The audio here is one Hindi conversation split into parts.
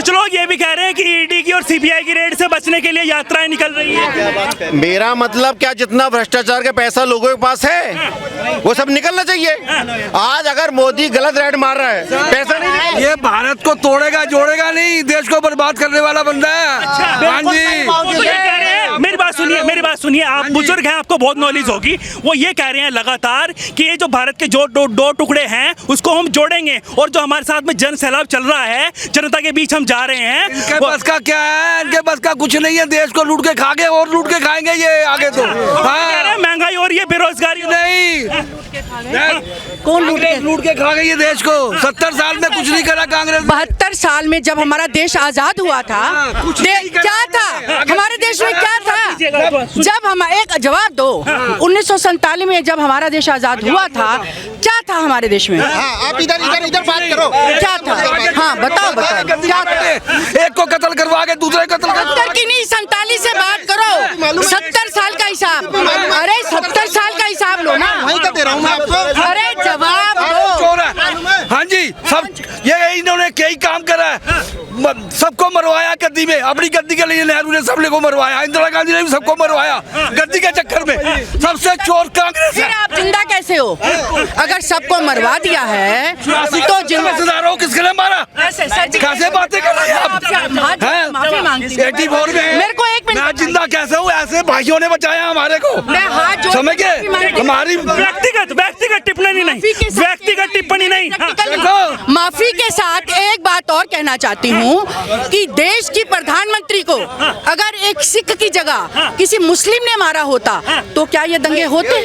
कुछ लोग ये भी कह रहे हैं कि ईडी की और सीबीआई की रेड से बचने के लिए यात्राएं निकल रही है। मेरा मतलब क्या, जितना भ्रष्टाचार का पैसा लोगों के पास है वो सब निकलना चाहिए। आज अगर मोदी गलत रेड मार रहा है, पैसा नहीं, ये भारत को तोड़ेगा जोड़ेगा नहीं, देश को बर्बाद करने वाला बंदा है। हाँ जी, वो तो ये कह रहे हैं, मेरी बात सुनिए, आप बुजुर्ग हैं, आपको बहुत नॉलेज होगी। वो ये कह रहे हैं लगातार कि ये जो भारत के जो दो टुकड़े हैं उसको हम जोड़ेंगे, और जो हमारे साथ में जन सैलाब चल रहा है, जनता के बीच हम जा रहे हैं। इनके बस का क्या है, इनके बस का कुछ नहीं है। देश को लूट के खा गए और लूट के खाएंगे ये आगे तो। हाँ, महंगाई हो रही है, बेरोजगारी नहीं, कौन लूट के खा गई ये देश को। 70 साल में कुछ नहीं करा कांग्रेस। 72 साल में जब हमारा देश आजाद हुआ था, क्या था हमारे देश में, क्या था? जब हम एक जवाब दो, 1947 में जब हमारा देश आजाद हुआ था, क्या था हमारे देश में? आप इधर बात करो, क्या था? हाँ बताओ क्या था? एक को कत्ल करवा के दूसरे कत्ल कर। 70 की नहीं, 47 से बात करो। 70 साल का हिसाब, अरे 70 साल का हिसाब लो ना। वहीं का दे रहा हूँ मैं आपको। अरे जवाब दो। हाँ जी, सब ये इन्होंने कई काम करा है। सबको मरवाया गद्दी में, अपनी गद्दी के लिए नेहरू ने सब को मरवाया, इंदिरा गांधी ने भी सबको मरवाया गद्दी के चक्कर में। सबसे चोर कांग्रेस है। फिर आप जिंदा कैसे हो? अगर सबको मरवा दिया है तो जिम्मेदार किसके लिए मारा? कैसे बातें कर रहे हैं आप? माफी मांगती हूँ। 84 में मेरे को एक मिनट, मैं जिंदा कैसे हूँ? ऐसे भाइयों ने बचाया हमारे को। मैं हाथ जोड़ समझ गए? हमारी व्यक्तिगत टिप्पणी नहीं, व्यक्तिगत टिप्पणी नहीं। माफी के साथ एक बात और कहना चाहती हूँ कि देश की प्रधानमंत्री को अगर एक सिख की जगह किसी मुस्लिम ने मारा होता तो क्या ये दंगे होते?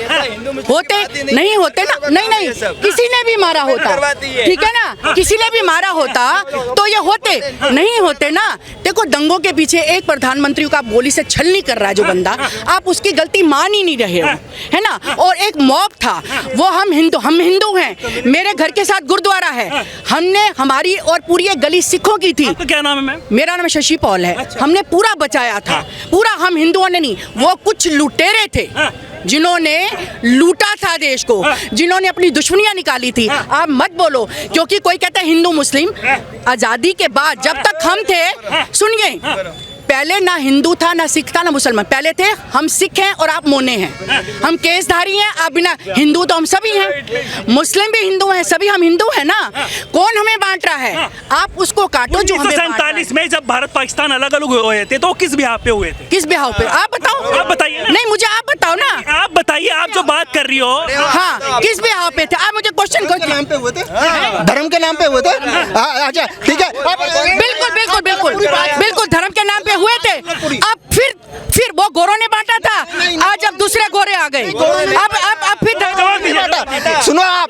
नहीं होते ना। नहीं, किसी ने भी मारा होता, ठीक है ना, किसी ने भी मारा होता तो ये होते नहीं होते ना। देखो, दंगों के पीछे एक प्रधानमंत्री को आप गोली से छलनी कर रहा है जो बंदा, आप उसकी गलती मान ही नहीं रहे हो, है ना। और एक मॉब था, वो हम हिंदू हैं, मेरे घर के साथ गुरुद्वारा है, हमने हमारी और पूरी एक गली सिखों की थी। क्या नाम है मैम? मेरा नाम शशि पॉल है। हमने पूरा बचाया था, पूरा। हम हिंदुओं ने नहीं, वो कुछ लुटेरे थे जिन्होंने लूटा था देश को, जिन्होंने अपनी दुश्मनियां निकाली थी। आप मत बोलो, क्योंकि कोई कहता है हिंदू मुस्लिम। आजादी के बाद जब तक हम थे, सुनिए, पहले ना हिंदू था, ना सिख था, ना मुसलमान। पहले थे हम सिख हैं और आप मोने हैं, हम केसधारी हैं, आप बिना हिंदू तो हम सभी हैं, मुस्लिम भी हिंदू हैं, सभी हम हिंदू हैं ना। कौन हमें बांट रहा है? आप उसको काटो जो हमें बांट रहा है। 1947 में जब भारत पाकिस्तान अलग अलग हुए थे तो किस बिहाव पे हुए थे? किस बिहाव पे? आप बताओ। आप बताइए। नहीं, मुझे आप बताओ ना। आप बताइए, आप जो बात कर रही हो। हाँ, किस बिहाव पे थे? आप मुझे क्वेश्चन के नाम पे हुए थे, धर्म के नाम पे हुए थे। अच्छा ठीक है, बिल्कुल धर्म के नाम पे हुए थे। अब फिर वो गोरों ने बांटा था, आज अब दूसरे गोरे आ गए। अब फिर सुनो, आप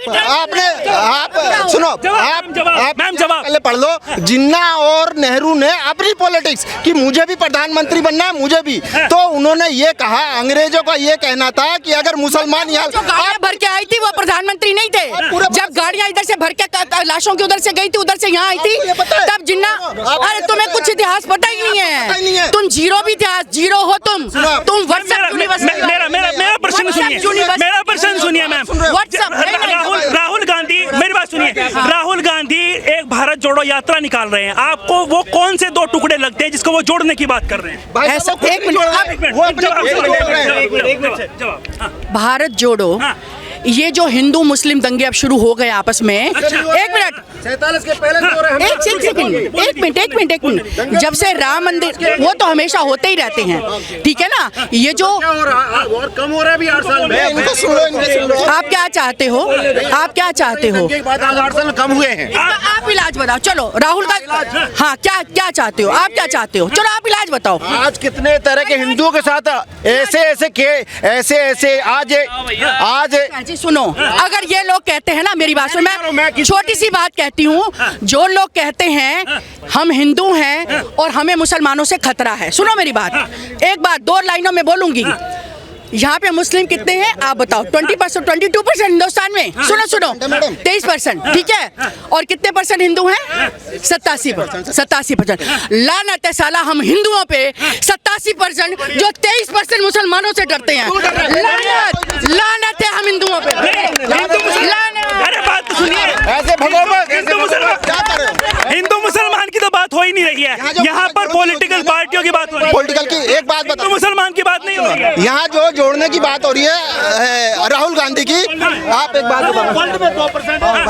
पहले पढ़ लो। जिन्ना और नेहरू ने अपनी पॉलिटिक्स कि मुझे भी प्रधानमंत्री बनना है, मुझे भी, तो उन्होंने ये कहा, अंग्रेजों का ये कहना था कि अगर मुसलमान यहाँ गाड़ियां भर के आई थी वो प्रधानमंत्री नहीं थे। जब गाड़ियां इधर से भर के लाशों की उधर से गई थी, उधर से यहाँ आई थी, तब जिन्ना। अरे तुम्हें कुछ इतिहास पता ही नहीं है, तुम जीरो भी इतिहास, जीरो हो तुम मेरा प्रश्न सुनिए मैम। राहुल गांधी, मेरी बात सुनिए, राहुल गांधी एक भारत जोड़ो यात्रा निकाल रहे हैं, आपको वो कौन से दो टुकड़े लगते हैं जिसको वो जोड़ने की बात कर रहे हैं? ऐसा एक मिनट, भारत जोड़ो, ये जो हिंदू मुस्लिम दंगे अब शुरू हो गए आपस में। एक मिनट, 47 के पहले एक मिनट, जब से राम मंदिर, वो तो हमेशा होते ही रहते हैं, ठीक है ना। ये जो और कम हो रहा है अभी 8 साल में, इनको सुन लो। आप क्या चाहते हो? 8 साल कम हुए हैं। आप इलाज बताओ। चलो राहुल का, हाँ, क्या चाहते हो आप? क्या चाहते हो? चलो आप इलाज बताओ। आज कितने तरह के हिंदुओं के साथ ऐसे आज सुनो, अगर ये लोग कहते हैं ना, मेरी बात सुनो, मैं छोटी सी बात कहती हूँ, जो लोग कहते हैं हम हिंदू हैं और हमें मुसलमानों से खतरा है, सुनो मेरी बात, एक बात 2 लाइनों में बोलूंगी। यहाँ पे मुस्लिम कितने हैं आप बताओ? 20%, 22% हिंदुस्तान में। सुनो 23%, ठीक है। और कितने परसेंट हिंदू हैं? 87%। लानत है साला हम हिंदुओं पे 87% जो 23% मुसलमानों से डरते हैं। लानत है हम हिंदुओं पे। अरे बात तो सुनिए, ऐसे भगोगे हिंदू मुसलमान की तो बात हो ही नहीं रही है यहाँ पर। पॉलिटिकल पार्टियों की बात हो रही है। पॉलिटिकल की एक बात हिंदू बताओ, मुसलमान की बात नहीं हो रही है यहाँ जो जोड़ने की बात हो रही है राहुल गांधी की, आप एक बात बताओ।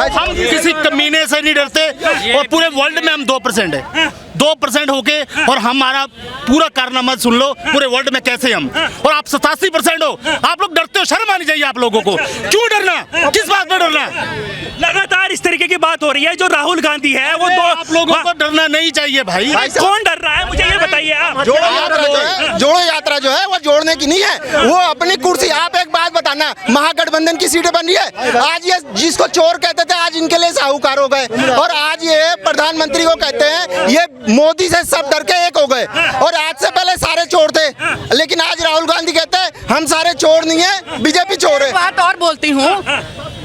हम किसी कमीने से नहीं डरते और पूरे वर्ल्ड में हम 2% है। 2% होके और हमारा पूरा कारनामा सुन लो पूरे वर्ल्ड में कैसे हम, और आप 87% हो। आप लोग डरते हो, शर्म आनी चाहिए आप लोगों को। क्यों डरना, किस बात पर डरना? लगातार इस तरीके की बात हो रही है। जो राहुल गांधी है वो आप लोगों को डरना नहीं चाहिए भाई। कौन डर रहा है मुझे ये बताइए आप। जोड़ो यात्रा जो है वो जोड़ने की नहीं है, वो अपनी कुर्सी। आप एक बात बताना, महागठबंधन की सीटें बन रही है। आज ये जिसको चोर कहते थे आज इनके लिए साहूकार हो गए, और आज ये प्रधानमंत्री को कहते हैं ये मोदी से सब डर के एक हो गए। और आज से पहले सारे चोर थे, लेकिन आज राहुल गांधी कहते हैं हम सारे चोर नहीं है, बीजेपी चोर है। बात और बोलती हूँ,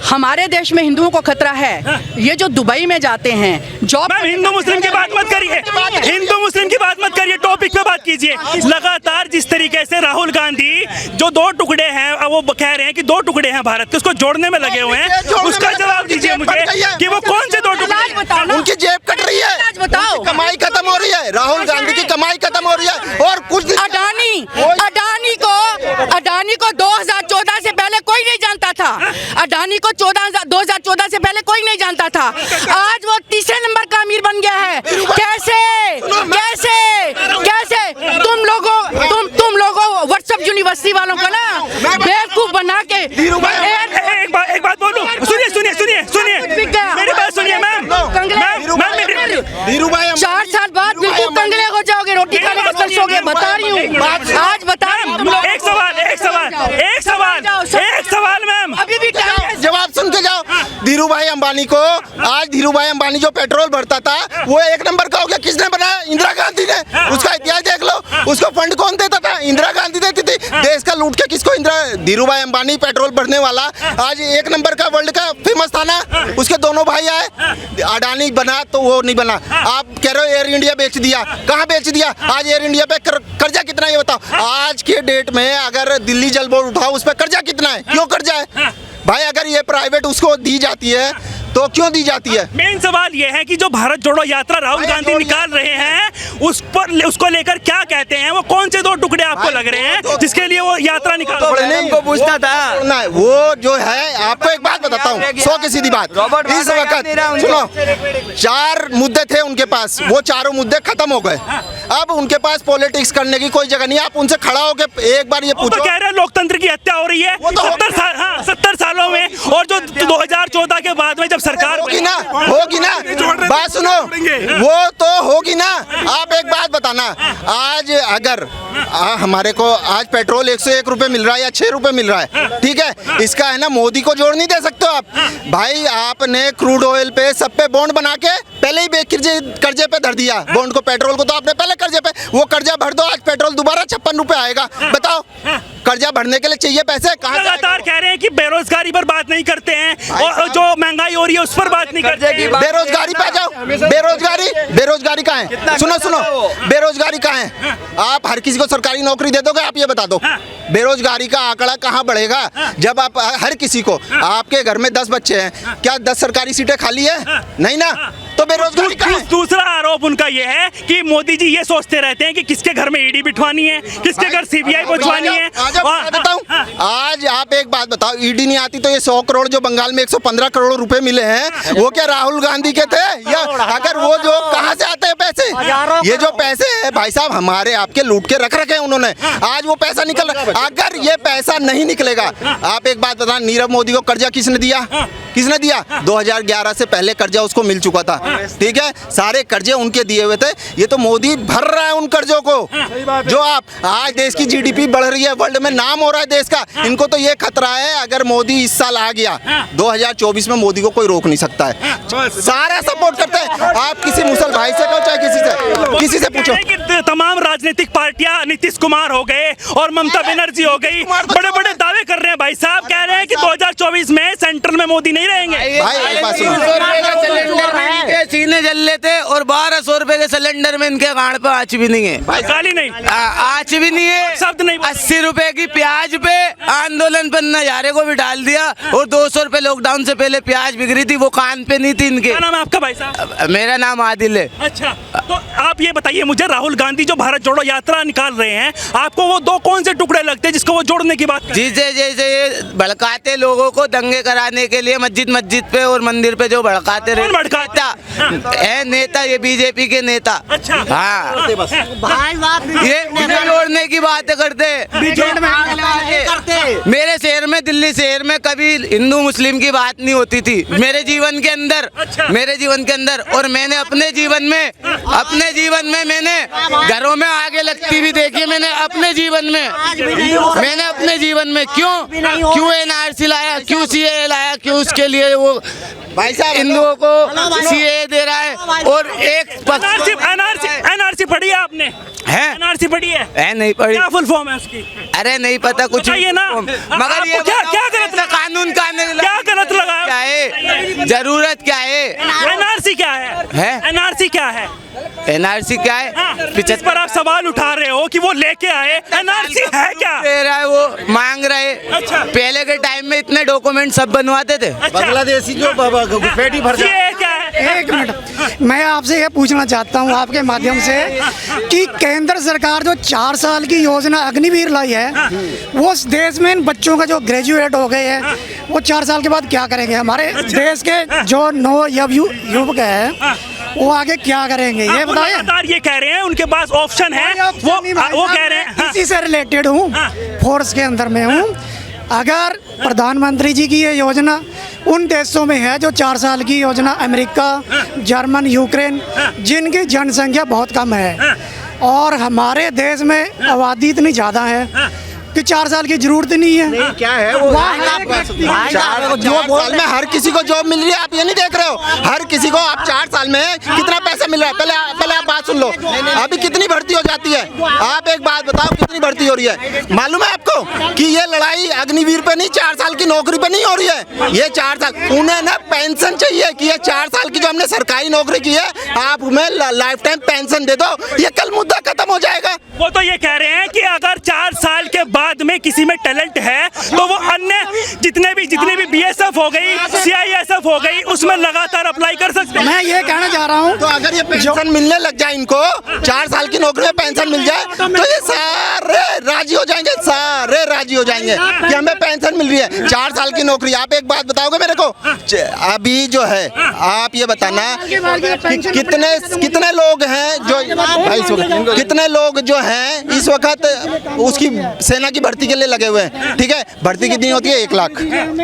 हमारे देश में हिंदुओं को खतरा है। ये जो दुबई में जाते हैं जॉब, मैम हिंदू मुस्लिम की बात मत करिए, हिंदू मुस्लिम की बात मत करिए, टॉपिक पे बात कीजिए। लगातार जिस तरीके से राहुल गांधी जो 2 टुकड़े हैं, वो कह रहे हैं कि 2 टुकड़े हैं भारत के, उसको जोड़ने में लगे हुए हैं। उसका जवाब दीजिए मुझे कि वो कौन से 2 टुकड़े? उनकी जेब कट रही है, बताओ। कमाई खत्म हो रही है, राहुल गांधी की कमाई खत्म हो रही है। और कुछ अडानी को 2014 से पहले कोई नहीं जानता था। अडानी को 2014 से पहले कोई नहीं जानता था। आज वो तीसरे नंबर का अमीर बन गया है। कैसे तुम लोगों व्हाट्सएप यूनिवर्सिटी वालों को ना बेवकूफ बना के। एक बात बोलूं, सुनिए मेरी बात सुनिए मैम। धीरूभाई 4 साल बाद बिल्कुल कंगले हो जाओगे, रोटी खाने को तरसोगे। बता रही हूँ, आज बता रही हूँ। एक सवाल मैम, अभी भी जवाब सुन के जाओ। धीरूभाई अंबानी को, आज धीरूभाई अंबानी जो पेट्रोल भरता था वो 1 नंबर का हो गया। किसने बनाया? इंदिरा गांधी ने। उसका इतिहास देख लो, उसको फंड कौन देता था? इंदिरा गांधी देती थी। देश का लूट के किसको? धीरूभाई अंबानी पेट्रोल भरने वाला आज 1 नंबर का वर्ल्ड का फेमस था ना। उसके दोनों भाई आए, अडानी बना तो वो नहीं बना। आप कह रहे हो एयर इंडिया बेच दिया, कहाँ बेच दिया? आज एयर इंडिया पे कर्जा कितना है ये बताओ। आज के डेट में अगर दिल्ली जल बोर्ड उठाओ उस पर कर्जा कितना है? क्यों कर्जा है भाई? अगर ये प्राइवेट उसको दी जाती है तो क्यों दी जाती है? मेन सवाल ये है कि जो भारत जोड़ो यात्रा राहुल गांधी निकाल रहे हैं उसको लेकर क्या कहते हैं? वो कौन से 2 टुकड़े आपको लग रहे हैं जिसके लिए वो यात्रा निकाल रहे हैं? नहीं, पूछना था वो जो है। आपको एक बात बताता हूँ, 100 की सीधी बात। इस वक्त सुनो, 4 मुद्दे थे उनके पास, वो चारों मुद्दे खत्म हो गए। अब उनके पास पॉलिटिक्स करने की कोई जगह नहीं। आप उनसे खड़ा होकर एक बार ये पूछो, तो कह रहे हैं लोकतंत्र की हत्या हो रही है 70 सालों में, और जो 2014 के बाद में जब सरकार होगी ना बात सुनो, वो तो होगी ना। आप एक बात बताना, आज अगर हमारे को आज पेट्रोल 101 रुपए मिल रहा है या 6 रुपए मिल रहा है, ठीक है, इसका है ना मोदी को जोड़ नहीं दे सकते हो आप भाई। आपने क्रूड ऑयल पे सब पे बॉन्ड बना के पहले ही कर्जे पे धर दिया बॉन्ड को। पेट्रोल को तो आपने पहले कर्जे पे, वो कर्जा भर दो, आज पेट्रोल दोबारा 56 रुपए आएगा। बताओ, कर्जा भरने के लिए चाहिए पैसे कहाँ? लगातार कह रहे हैं कि बेरोजगारी पर बात नहीं करते हैं, और जो महंगाई हो रही है उस पर बात नहीं करते। बेरोजगारी पे आ जाओ। बेरोजगारी कहाँ है? सुनो, बेरोजगारी कहाँ है? आप हर किसी को सरकारी नौकरी दे दोगे? आप ये बता दो, बेरोजगारी का आंकड़ा कहाँ बढ़ेगा? जब आप हर किसी को, आपके घर में 10 बच्चे हैं, क्या 10 सरकारी सीटें खाली है? नहीं ना, तो बेरोजगारी कहाँ है? दूसरा आरोप उनका ये है कि मोदी जी ये सोचते रहते हैं कि किसके घर में ईडी बिठवानी है, किसके घर सीबीआई पहुंचवानी है। आज आप एक बात बताओ, ईडी नहीं आती तो ये 100 करोड़ जो बंगाल में 115 करोड़ रुपए मिले हैं वो क्या राहुल गांधी के थे? या अगर वो जो कहाँ से आते हैं पैसे? ये जो पैसे है भाई साहब हमारे आपके लूट के रख रखे हैं उन्होंने। आज वो पैसा निकल रहा है। अगर ये पैसा नहीं निकलेगा, आप एक बात बताओ, नीरव मोदी को कर्जा किसने दिया? किसने दिया? 2011 से पहले कर्जा उसको मिल चुका था, ठीक है, सारे कर्जे उनके दिए हुए थे। ये तो मोदी भर रहा है उन कर्जों को। जो आप आज देश की जीडीपी बढ़ रही है, वर्ल्ड में नाम हो रहा है देश का, इनको तो ये खतरा है अगर मोदी इस साल आ गया 2024 में, मोदी को कोई रोक नहीं सकता है। सारा सपोर्ट करते हैं। आप किसी मुसल भाई से कहो चाहे किसी से पूछो, कि तमाम राजनीतिक पार्टियां, नीतीश कुमार हो गए और ममता बनर्जी हो गई, बड़े बड़े दावे कर रहे हैं। भाई साहब कह रहे हैं कि 2024 में सेंट्रल में मोदी नहीं रहेंगे। भाई एक बात सुनो, सीने जल लेते और 1200 रुपए के सिलेंडर में इनके गाड़ पे आँच भी नहीं है, गाली नहीं, आँच भी नहीं है, शब्द नहीं। 80 रुपए की प्याज पे आंदोलन पर नजारे को भी डाल दिया और 200 रुपए लॉकडाउन से पहले प्याज बिक रही थी, वो कान पे नहीं थी इनके। क्या नाम है आपका भाई साहब? मेरा नाम आदिल है। अच्छा, तो आप ये बताइए मुझे, राहुल गांधी जो भारत जोड़ो यात्रा निकाल रहे हैं, आपको वो दो कौन से टुकड़े लगते हैं जिसको वो जोड़ने की बात करते हैं? जिसे जैसे ये भड़काते लोगों को दंगे कराने के लिए मस्जिद पे और मंदिर पे जो भड़काते कौन भड़काता है नेता, ये बीजेपी के नेता। अच्छा, हाँ, ये जोड़ने की बातें करते। मेरे शहर में, दिल्ली शहर में कभी हिंदू मुस्लिम की बात नहीं होती थी मेरे जीवन के अंदर। अच्छा। मेरे जीवन के अंदर, और मैंने अपने जीवन में मैंने घरों में आगे लगती भी देखी। मैंने अपने जीवन में क्यों एनआरसी लाया, क्यों सीए लाया, क्यों उसके लिए वो भाई साहब हिंदुओं को सीए दे रहा है। और एक एनआरसी पढ़ी है आपने? है एनआरसी पढ़ी है? नहीं पढ़ी। क्या फुल फॉर्म है उसकी? अरे नहीं पता कुछ, बताइए ना। मगर ये आपको क्या गलत लगा? कानून का क्या गलत लगा? क्या है, जरूरत क्या है? एनआरसी क्या है? एनआरसी क्या है? एनआरसी क्या है? जिस पर आप सवाल उठा रहे हो कि वो लेके आए, एनआरसी है क्या? दे रहा है, वो मांग रहे। अच्छा। पहले के टाइम में इतने डॉक्यूमेंट सब बनवाते थे। बांग्लादेशी जो पेटी भर ये क्या है? एक मिनट, मैं आपसे ये पूछना चाहता हूँ आपके माध्यम से कि केंद्र सरकार जो 4 साल की योजना अग्निवीर लाई है, वो उस देश में इन बच्चों का जो ग्रेजुएट हो गए हैं, वो 4 साल के बाद क्या करेंगे? हमारे देश के जो युवक हैं वो आगे क्या करेंगे, ये बताइए। लगातार ये कह रहे हैं उनके पास ऑप्शन है, वो कह रहे हैं। इसी से रिलेटेड हूँ, फोर्स के अंदर में हूँ। अगर प्रधानमंत्री जी की ये योजना उन देशों में है जो 4 साल की योजना, अमेरिका, जर्मन, यूक्रेन, जिनकी जनसंख्या बहुत कम है, और हमारे देश में आबादी इतनी ज़्यादा है कि 4 साल की जरूरत नहीं है। क्या है वो? 4 साल में हर किसी को जॉब मिल रही है, आप ये नहीं देख रहे हो? हर किसी को आप 4 साल में कितना पैसा मिल रहा है? पहले आप बात सुन लो, अभी कितनी भर्ती हो जाती है? आप एक बात बताओ, कितनी भर्ती हो रही है? मालूम है आपको कि ये लड़ाई अग्निवीर पे नहीं, 4 साल की नौकरी पे नहीं हो रही है। ये 4 साल उन्हें ना पेंशन चाहिए कि ये 4 साल की जो हमने सरकारी नौकरी की है, आप हमें लाइफ टाइम पेंशन दे दो, ये कल मुद्दा खत्म हो जाएगा। वो तो ये कह रहे हैं कि अगर 4 साल के बाद में किसी में टैलेंट है तो वो अन्य जितने भी बीएसएफ हो गई, सीआईएसएफ हो गई, उसमें लगातार अप्लाई कर सकते हैं। मैं ये कहना चाह रहा हूँ, तो अगर ये पेंशन मिलने लग जाए, इनको 4 साल की नौकरी में पेंशन मिल जाए, तो ये सारे राजी हो जाएंगे, सारे राजी हो जाएंगे कि हमें पेंशन मिल रही है 4 साल की नौकरी। आप एक बात बताओगे मेरे को, अभी जो है आप ये बताना कि कितने लोग हैं जो कितने लोग जो हैं इस वक्त उसकी सेना की भर्ती के लिए लगे हुए हैं, ठीक है? भर्ती कितनी होती है? 1 लाख,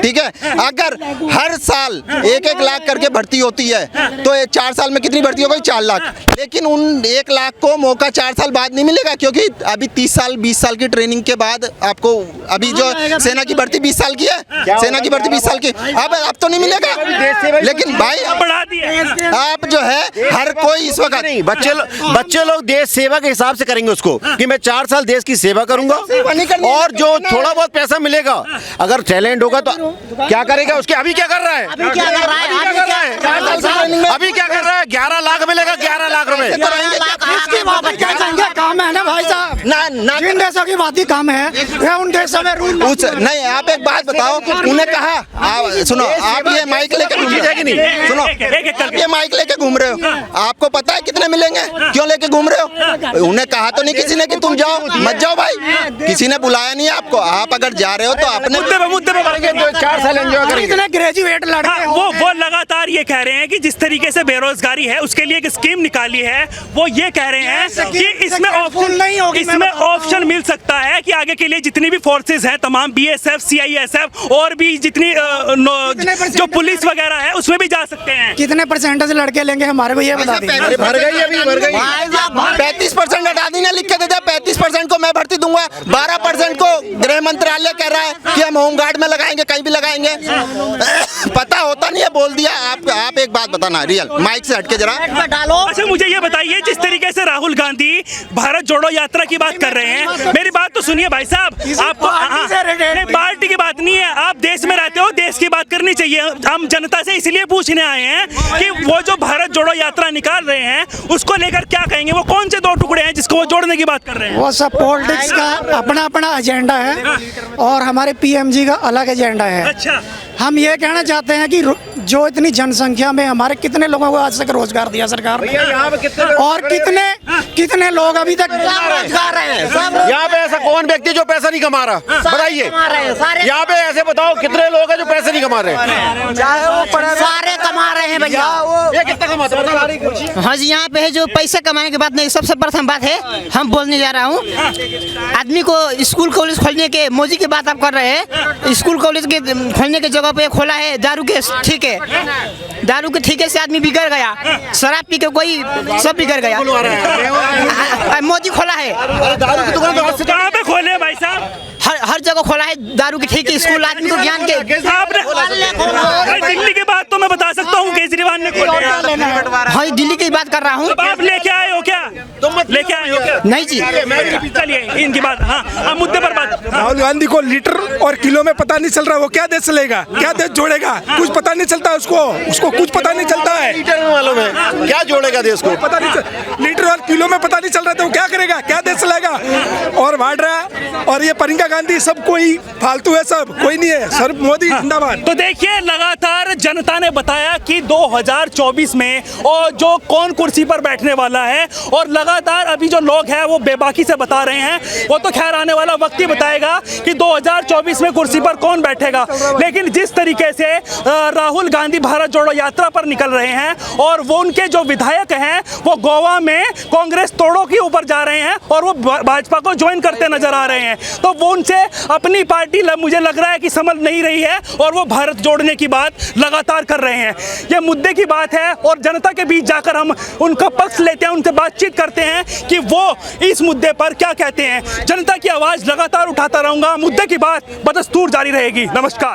ठीक है? अगर हर साल 1-1 लाख करके भर्ती होती है तो 4 साल में कितनी भर्ती हो गई? 4 लाख। लेकिन उन 1 लाख को मौका 4 साल बाद नहीं मिलेगा, क्योंकि अभी 30 साल 20 साल की ट्रेनिंग के बाद आपको, अभी जो सेना की भर्ती 20 साल की है, सेना की भर्ती 20 साल की, अब तो नहीं मिलेगा। लेकिन भाई बढ़ा दिए आप जो है हर कोई इस वक्त नहीं, बच्चे लोग देश सेवा के हिसाब से करेंगे उसको कि मैं 4 साल देश की सेवा करूंगा, और जो थोड़ा बहुत पैसा मिलेगा, अगर टैलेंट होगा तो क्या करेगा उसके? अभी क्या कर रहा है? अभी क्या कर रहा है? 11 लाख मिलेगा, 11 लाख रुपए। काम है ना भाई साहब, जिन देशों की बात काम है वे उन देशों में रूल नहीं। आप एक बात बताओ, उन्हें कहा, सुनो, आप ये माइक लेके घूम रहे हो कि नहीं? सुनो, आप ये माइक लेके घूम रहे हो, आपको पता है कितने मिलेंगे? क्यों लेके घूम रहे हो? उन्हें कहा तो नहीं किसी ने कि तुम जाओ, मत जाओ भाई, किसी ने बुलाया नहीं आपको। आप अगर जा रहे हो तो अपने मुद्दे पे 4 साल एंजॉय करेंगे। इतने ग्रेजुएट लड़के वो लगातार ये कह रहे हैं कि जिस तरीके से बेरोजगारी है उसके लिए एक स्कीम निकाली है, वो ये कह रहे हैं कि इसमें ऑप्शन मिल सकता है कि आगे के लिए जितनी भी फोर्सेस हैं तमाम BSF, CISF और भी जितनी जो पुलिस वगैरह है उसमें भी जा सकते हैं। कितने परसेंटेज लड़के लेंगे हमारे को ये बता दीजिए। अरे भर गई, अभी भर गई। 35% हटा दी ना, लिख के दे दिया। 35% को मैं भर्ती दूंगा, 12% को गृह मंत्रालय कह रहा है कि हम होमगार्ड में लगाएंगे, कहीं भी लगाएंगे। पता होता नहीं है, बोल दिया। आप एक बात बताना रियल, माइक से हटके जरा। अच्छा मुझे ये बताइए, जिस तरीके से राहुल गांधी भारत जोड़ो यात्रा की बात कर रहे हैं, मेरी बात तो सुनिए भाई साहब, आपको नहीं, पार्टी की बात नहीं है, आप देश में रहते हो, देश की बात करनी चाहिए। हम जनता से इसलिए पूछने आए हैं कि वो जो भारत जोड़ो यात्रा निकाल रहे हैं उसको लेकर क्या कहेंगे? वो कौन से दो टुकड़े हैं जिसको वो जोड़ने की बात कर रहे हैं? वो सब पॉलिटिक्स का अपना अपना एजेंडा है और हमारे PMG का अलग एजेंडा है। अच्छा, हम ये कहना चाहते हैं कि जो इतनी जनसंख्या में हमारे कितने लोगों को आज तक रोजगार दिया सरकार ने, और कितने लोग अभी तक रोजगार है। यहाँ पे ऐसा कौन व्यक्ति जो पैसा नहीं कमा रहा, बताइए। यहाँ पे ऐसे बताओ कितने लोग हैं जो पैसे नहीं कमा रहे? सारे कमा रहे हैं भैया। ये कितना कमाते हैं? हाँ जी, यहाँ पे है जो पैसे कमाने की बात नहीं, सबसे प्रथम बात है हम बोलने जा रहा हूँ, आदमी को स्कूल कॉलेज खोलने के, मोदी की बात आप कर रहे हैं, स्कूल कॉलेज के खोलने के जगह पे खोला है दारू के ठेके। दारू के ठेके से आदमी बिगड़ गया, शराब पी के कोई सब बिगड़ गया। मोदी खोला है, दारू की दुकान कहाँ पे खोले हैं भाई साहब? हर जगह खोला है दारू के ठेके, स्कूल आदमी को ज्ञान के। आपने दिल्ली की बात तो मैं बता सकता हूँ, केजरीवाल ने खोले। हाँ दिल्ली की बात कर रहा हूँ। आप लेके आए हो क्या? लेके आए हो क्या? नहीं जी, चलिए इनकी बात, हाँ मुद्दे पर बात। राहुल गांधी को लीटर और किलो में पता नहीं चल रहा, वो क्या देश चलेगा, क्या देश जोड़ेगा, कुछ पता नहीं चलता उसको कुछ पता नहीं चलता है। लीटर में मालूम है क्या जोड़ेगा देश को, पता नहीं, लीटर और किलो में पता नहीं चल रहा, तो वो क्या करेगा, क्या देश चलेगा? और वाड्रा और ये प्रियंका गांधी सब कोई फालतू है, सब कोई नहीं है। सर मोदी जिंदाबाद। तो देखिए, लगातार जनता ने बताया कि 2024 में और जो कौन कुर्सी पर बैठने वाला है, और लगातार अभी जो लोग हैं वो बेबाकी से बता रहे हैं। वो तो खैर आने वाला वक्त ही बताएगा कि 2024 में कुर्सी पर कौन बैठेगा। लेकिन जिस तरीके से राहुल गांधी भारत जोड़ो यात्रा पर निकल रहे हैं और वो उनके जो विधायक हैं वो गोवा में कांग्रेस तोड़ों के ऊपर जा रहे हैं और वो भाजपा को ज्वाइन करते नजर आ रहे हैं, तो वो उनसे अपनी पार्टी मुझे लग रहा है कि समझ नहीं रही है और वो भारत जोड़ने की बात लगातार कर रहे हैं। ये मुद्दे की बात है और जनता के बीच जाकर हम उनका पक्ष लेते हैं, उनसे बातचीत करते हैं कि वो इस मुद्दे पर क्या कहते हैं। जनता की आवाज लगातार उठाता रहूंगा, मुद्दे की बात बदस्तूर जारी रहेगी। नमस्कार।